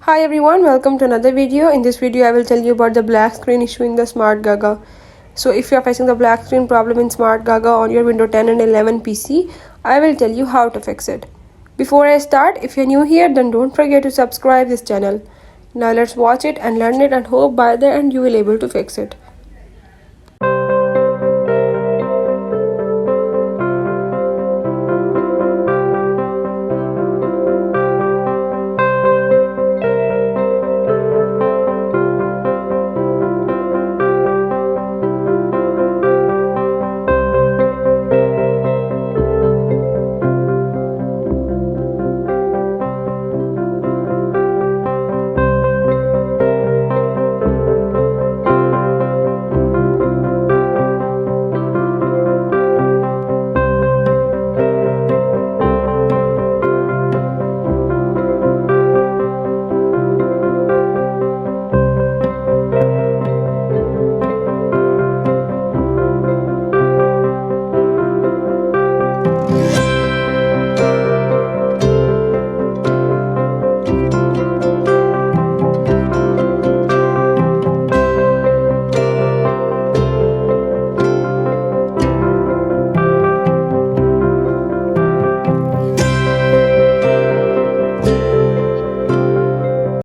Hi everyone, welcome to another video. In this video I will tell you about the black screen issue in the Smartgaga. So if you are facing the black screen problem in Smartgaga on your Windows 10 and 11 PC, I will tell you how to fix it. Before I start, if you're new here, then don't forget to subscribe this channel. Now let's watch it and learn it, and hope by the end you will able to fix it.